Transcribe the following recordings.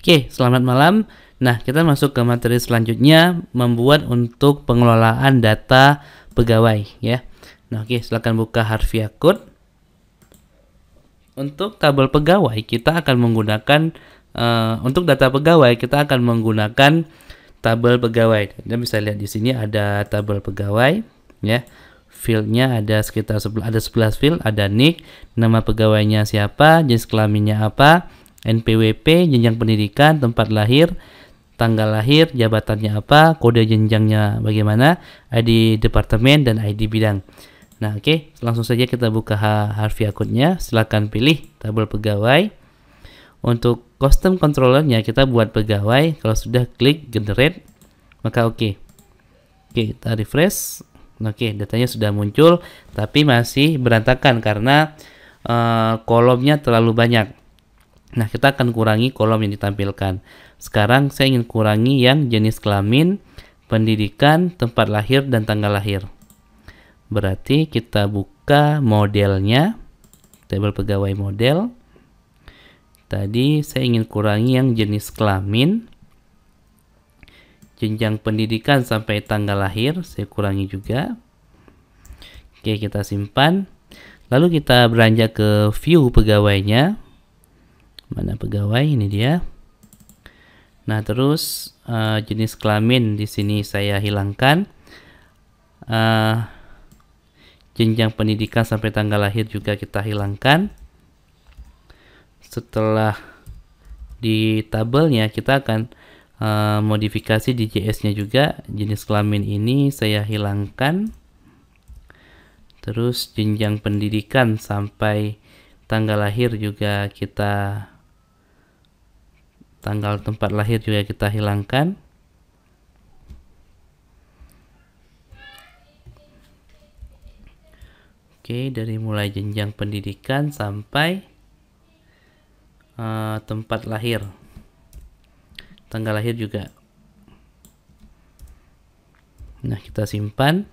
Oke, selamat malam. Nah, kita masuk ke materi selanjutnya, membuat untuk pengelolaan data pegawai ya. Nah, oke, silakan buka harfiah code. Untuk tabel pegawai kita akan menggunakan untuk data pegawai kita akan menggunakan tabel pegawai. Anda bisa lihat di sini ada tabel pegawai ya. Fieldnya ada sekitar 11 field, ada NIK, nama pegawainya siapa, jenis kelaminnya apa, NPWP, jenjang pendidikan, tempat lahir, tanggal lahir, jabatannya apa, kode jenjangnya bagaimana, ID departemen dan ID bidang. Nah, oke, langsung saja kita buka harfiah code-nya. Silakan pilih tabel pegawai. Untuk custom controllernya kita buat pegawai. Kalau sudah klik generate, maka oke. Oke, kita refresh. Oke, datanya sudah muncul, tapi masih berantakan karena kolomnya terlalu banyak. Nah, kita akan kurangi kolom yang ditampilkan. Sekarang saya ingin kurangi yang jenis kelamin, pendidikan, tempat lahir, dan tanggal lahir. Berarti kita buka modelnya, tabel pegawai model. Tadi saya ingin kurangi yang jenis kelamin, jenjang pendidikan sampai tanggal lahir, saya kurangi juga. Oke, kita simpan. Lalu kita beranjak ke view pegawainya. Mana pegawai? Ini dia. Nah, terus jenis kelamin di sini saya hilangkan. Jenjang pendidikan sampai tanggal lahir juga kita hilangkan. Setelah di tabelnya kita akan modifikasi di JS-nya juga. Jenis kelamin ini saya hilangkan. Terus jenjang pendidikan sampai tanggal lahir juga tanggal tempat lahir juga kita hilangkan. Oke, dari mulai jenjang pendidikan sampai tempat lahir, tanggal lahir juga. Nah, kita simpan.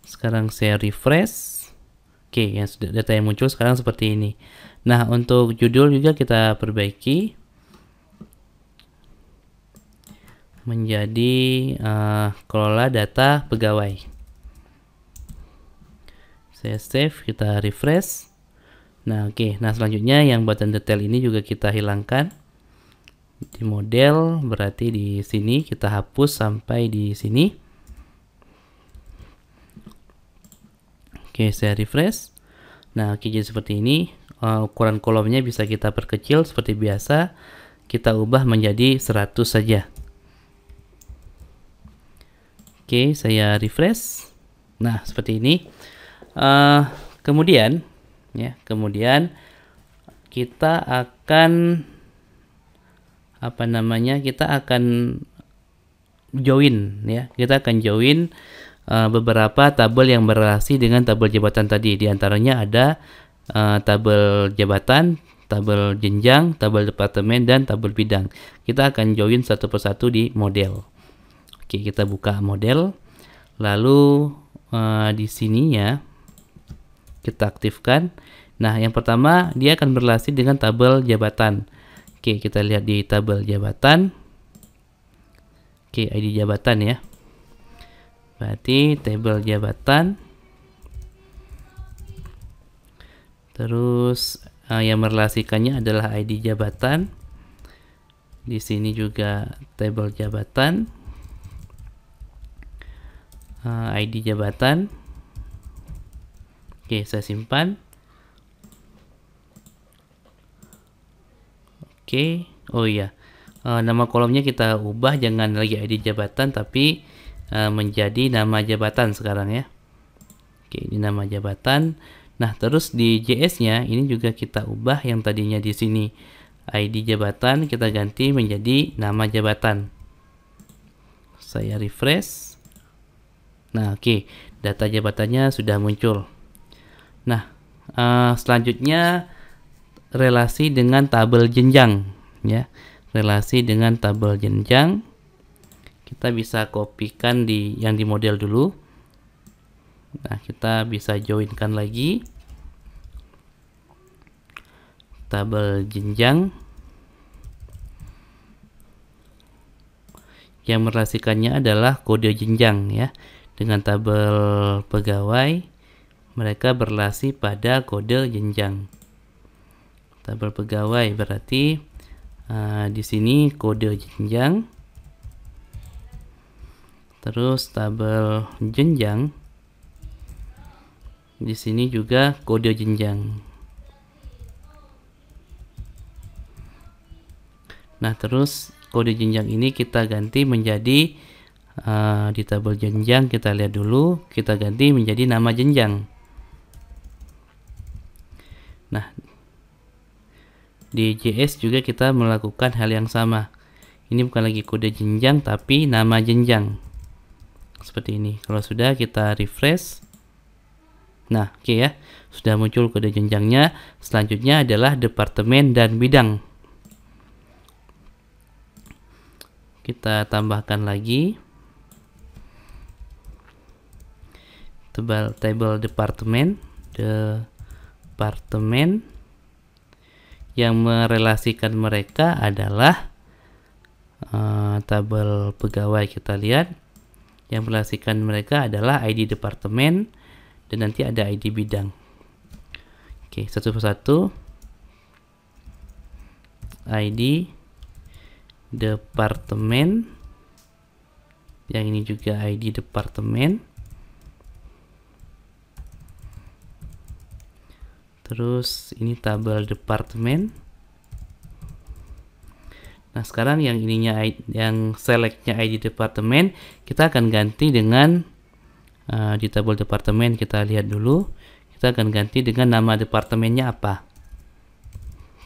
Sekarang saya refresh. Oke, yang sudah data yang muncul sekarang seperti ini. Nah, untuk judul juga kita perbaiki menjadi kelola data pegawai. Saya save, kita refresh. Nah, oke. Nah, selanjutnya yang button detail ini juga kita hilangkan. Di model berarti di sini kita hapus sampai di sini. Oke, saya refresh. Nah, oke, jadi seperti ini. Ukuran kolomnya bisa kita perkecil seperti biasa. Kita ubah menjadi 100 saja. Oke, saya refresh. Nah, seperti ini. Kemudian kita akan kita akan join ya. Kita akan join beberapa tabel yang berrelasi dengan tabel jabatan tadi. Di antaranya ada tabel jabatan, tabel jenjang, tabel departemen, dan tabel bidang. Kita akan join satu persatu di model. Oke, kita buka model. Lalu di sininya kita aktifkan. Nah, yang pertama dia akan berrelasi dengan tabel jabatan. Oke, kita lihat di tabel jabatan. Oke, ID jabatan ya. Berarti tabel jabatan. Terus yang merelasikannya adalah ID jabatan. Di sini juga tabel jabatan. ID jabatan. Oke, saya simpan. Oke, oh iya, nama kolomnya kita ubah, jangan lagi ID jabatan tapi menjadi nama jabatan sekarang ya. Oke, ini nama jabatan. Nah, terus di JS-nya ini juga kita ubah, yang tadinya di sini ID jabatan kita ganti menjadi nama jabatan. Saya refresh. Nah, oke, data jabatannya sudah muncul. Nah, selanjutnya relasi dengan tabel jenjang ya. Relasi dengan tabel jenjang kita bisa kopikan yang di model dulu. Nah, kita bisa joinkan lagi tabel jenjang. yang merelasikannya adalah kode jenjang ya. Dengan tabel pegawai, mereka berelasi pada kode jenjang. Tabel pegawai berarti di sini kode jenjang. Terus tabel jenjang, di sini juga kode jenjang. Nah, terus kode jenjang ini kita ganti menjadi di tabel jenjang, kita lihat dulu, kita ganti menjadi nama jenjang. Nah, di JS juga kita melakukan hal yang sama. Ini bukan lagi kode jenjang tapi nama jenjang. Seperti ini. Kalau sudah, kita refresh. Nah, oke ya. Sudah muncul kode jenjangnya. Selanjutnya adalah departemen dan bidang. Kita tambahkan lagi table departemen yang merelasikan mereka adalah tabel pegawai. Kita lihat yang merelasikan mereka adalah ID departemen dan nanti ada ID bidang. Oke, satu persatu. ID departemen, yang ini juga ID departemen. Terus ini tabel departemen. Nah, sekarang yang ininya yang selectnya ID departemen, kita akan ganti dengan di tabel departemen. Kita lihat dulu, kita akan ganti dengan nama departemennya apa.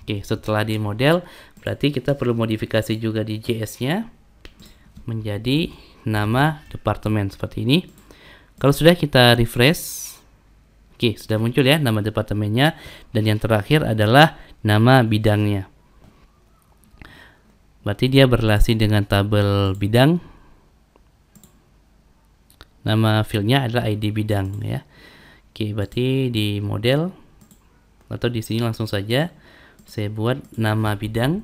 Oke, setelah di model, berarti kita perlu modifikasi juga di JS-nya menjadi nama departemen seperti ini. Kalau sudah, kita refresh. Oke, sudah muncul ya nama departemennya, dan yang terakhir adalah nama bidangnya. Berarti dia berrelasi dengan tabel bidang. Nama fieldnya adalah ID bidang ya. Oke, berarti di model atau di sini langsung saja saya buat nama bidang.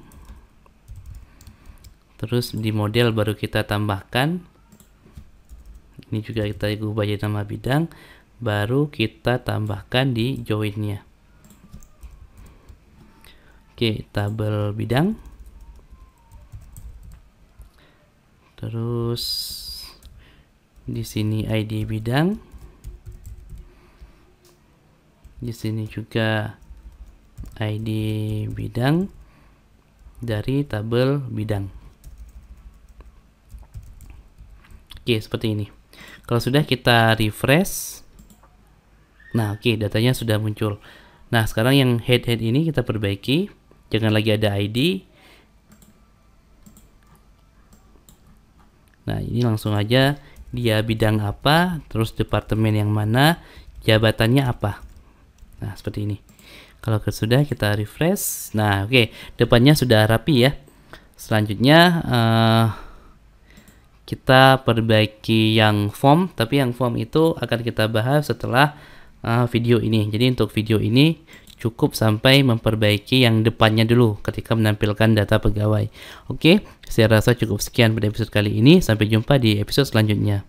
Terus di model baru kita tambahkan. Ini juga kita ubah jadi nama bidang. Baru kita tambahkan di join-nya. Oke, tabel bidang. Terus di sini ID bidang. Di sini juga ID bidang dari tabel bidang. Oke, seperti ini. Kalau sudah, kita refresh. Nah, oke, datanya sudah muncul. Nah, sekarang yang head ini kita perbaiki. Jangan lagi ada ID. Nah, ini langsung aja dia bidang apa, terus departemen yang mana, jabatannya apa. Nah, seperti ini. Kalau sudah, kita refresh. Nah, oke, depannya sudah rapi ya. Selanjutnya kita perbaiki yang form, tapi yang form itu akan kita bahas setelah video ini. Jadi untuk video ini cukup sampai memperbaiki yang depannya dulu ketika menampilkan data pegawai. Oke, saya rasa cukup sekian pada episode kali ini. Sampai jumpa di episode selanjutnya.